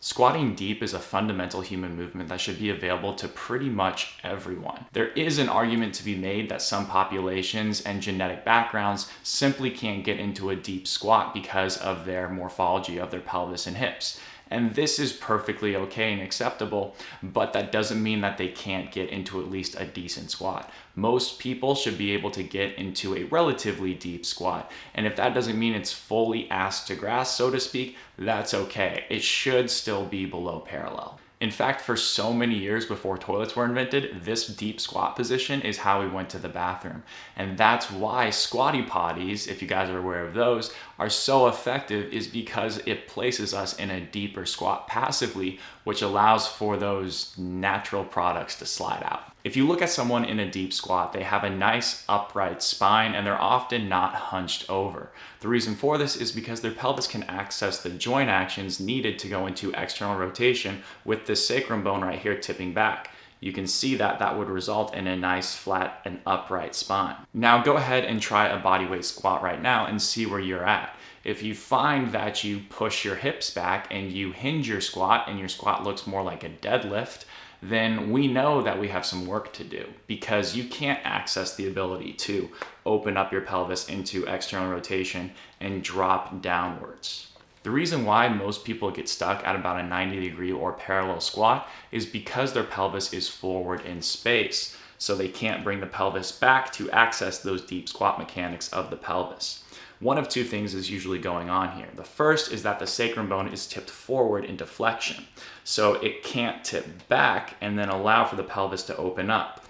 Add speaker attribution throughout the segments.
Speaker 1: Squatting deep is a fundamental human movement that should be available to pretty much everyone. There is an argument to be made that some populations and genetic backgrounds simply can't get into a deep squat because of their morphology of their pelvis and hips. And this is perfectly okay and acceptable, but that doesn't mean that they can't get into at least a decent squat. Most people should be able to get into a relatively deep squat. And if that doesn't mean it's fully ass to grass, so to speak, that's okay. It should still be below parallel. In fact, for so many years before toilets were invented, this deep squat position is how we went to the bathroom. And that's why squatty potties, if you guys are aware of those, are so effective, is because it places us in a deeper squat passively, which allows for those natural products to slide out. If you look at someone in a deep squat, they have a nice upright spine and they're often not hunched over. The reason for this is because their pelvis can access the joint actions needed to go into external rotation with this sacrum bone right here tipping back. You can see that that would result in a nice flat and upright spine. Now go ahead and try a bodyweight squat right now and see where you're at. If you find that you push your hips back and you hinge your squat and your squat looks more like a deadlift, then we know that we have some work to do because you can't access the ability to open up your pelvis into external rotation and drop downwards. The reason why most people get stuck at about a 90-degree or parallel squat is because their pelvis is forward in space, so they can't bring the pelvis back to access those deep squat mechanics of the pelvis. One of two things is usually going on here. The first is that the sacrum bone is tipped forward into flexion, so it can't tip back and then allow for the pelvis to open up.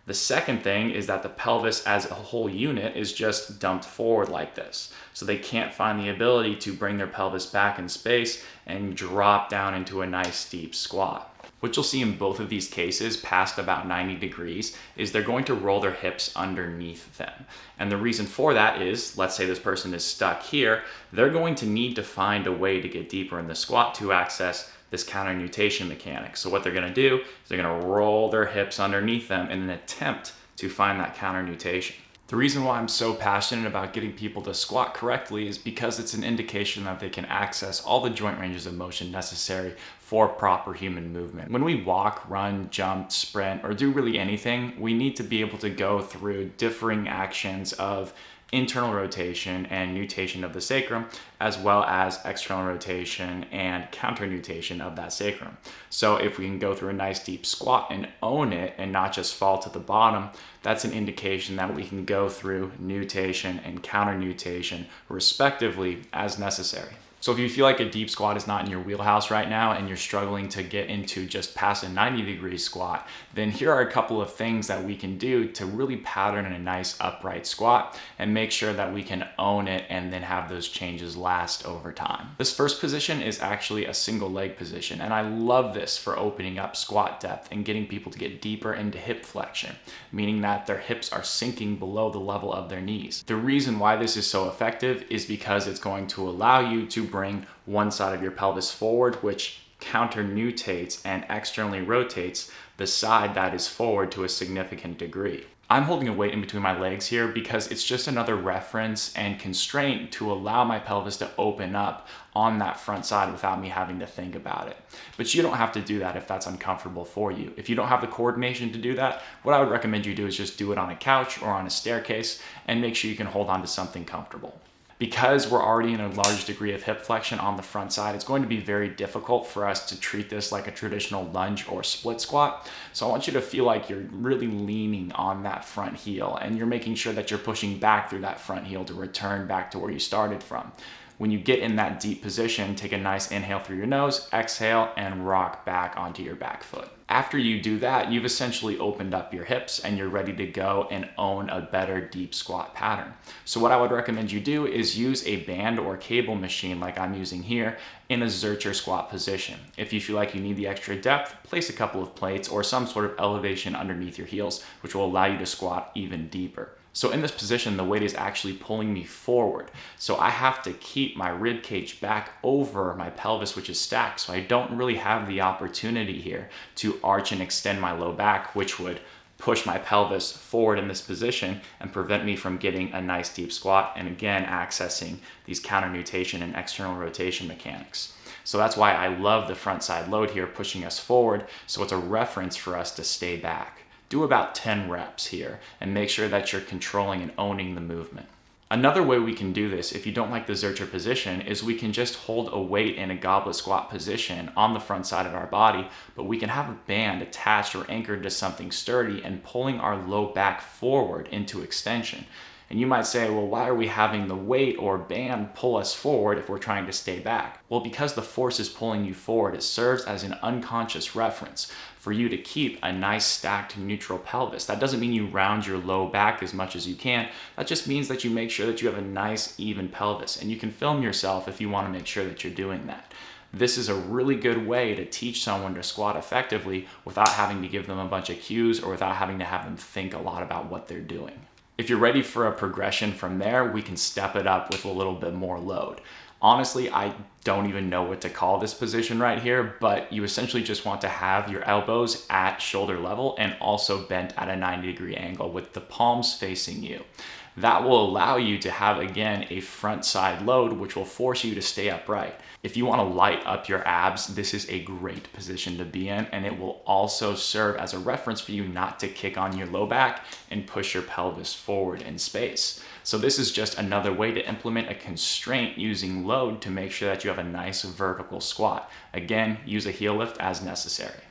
Speaker 1: The second thing is that the pelvis as a whole unit is just dumped forward like this, so they can't find the ability to bring their pelvis back in space and drop down into a nice deep squat. What you'll see in both of these cases past about 90 degrees is they're going to roll their hips underneath them. And the reason for that is, let's say this person is stuck here, they're going to need to find a way to get deeper in the squat to access this counter nutation mechanic. So what they're going to do is they're going to roll their hips underneath them in an attempt to find that counter nutation. The reason why I'm so passionate about getting people to squat correctly is because it's an indication that they can access all the joint ranges of motion necessary for proper human movement. When we walk, run, jump, sprint, or do really anything, we need to be able to go through differing actions of internal rotation and nutation of the sacrum, as well as external rotation and counter nutation of that sacrum. So if we can go through a nice deep squat and own it and not just fall to the bottom, that's an indication that we can go through nutation and counter nutation respectively as necessary. So if you feel like a deep squat is not in your wheelhouse right now and you're struggling to get into just past a 90-degree squat, then here are a couple of things that we can do to really pattern in a nice upright squat and make sure that we can own it and then have those changes last over time. This first position is actually a single leg position, and I love this for opening up squat depth and getting people to get deeper into hip flexion, meaning that their hips are sinking below the level of their knees. The reason why this is so effective is because it's going to allow you to bring one side of your pelvis forward, which counter-nutates and externally rotates the side that is forward to a significant degree. I'm holding a weight in between my legs here because it's just another reference and constraint to allow my pelvis to open up on that front side without me having to think about it. But you don't have to do that if that's uncomfortable for you. If you don't have the coordination to do that, what I would recommend you do is just do it on a couch or on a staircase and make sure you can hold on to something comfortable. Because we're already in a large degree of hip flexion on the front side, it's going to be very difficult for us to treat this like a traditional lunge or split squat. So I want you to feel like you're really leaning on that front heel and you're making sure that you're pushing back through that front heel to return back to where you started from. When you get in that deep position, take a nice inhale through your nose, exhale, and rock back onto your back foot. After you do that, you've essentially opened up your hips and you're ready to go and own a better deep squat pattern. So what I would recommend you do is use a band or cable machine like I'm using here in a Zercher squat position. If you feel like you need the extra depth, place a couple of plates or some sort of elevation underneath your heels, which will allow you to squat even deeper. So in this position, the weight is actually pulling me forward. So I have to keep my rib cage back over my pelvis, which is stacked. So I don't really have the opportunity here to arch and extend my low back, which would push my pelvis forward in this position and prevent me from getting a nice deep squat and again accessing these counter nutation and external rotation mechanics. So that's why I love the front side load here, pushing us forward. So it's a reference for us to stay back. Do about 10 reps here and make sure that you're controlling and owning the movement. Another way we can do this, if you don't like the Zercher position, is we can just hold a weight in a goblet squat position on the front side of our body, but we can have a band attached or anchored to something sturdy and pulling our low back forward into extension. And you might say, well, why are we having the weight or band pull us forward if we're trying to stay back? Well, because the force is pulling you forward, it serves as an unconscious reference for you to keep a nice stacked neutral pelvis. That doesn't mean you round your low back as much as you can. That just means that you make sure that you have a nice even pelvis, and you can film yourself if you want to make sure that you're doing that. This is a really good way to teach someone to squat effectively without having to give them a bunch of cues or without having to have them think a lot about what they're doing. If you're ready for a progression from there, we can step it up with a little bit more load. Honestly, I don't even know what to call this position right here, but you essentially just want to have your elbows at shoulder level and also bent at a 90-degree angle with the palms facing you. That will allow you to have, again, a front side load, which will force you to stay upright. If you want to light up your abs, this is a great position to be in, and it will also serve as a reference for you not to kick on your low back and push your pelvis forward in space. So this is just another way to implement a constraint using load to make sure that you have a nice vertical squat. Again, use a heel lift as necessary.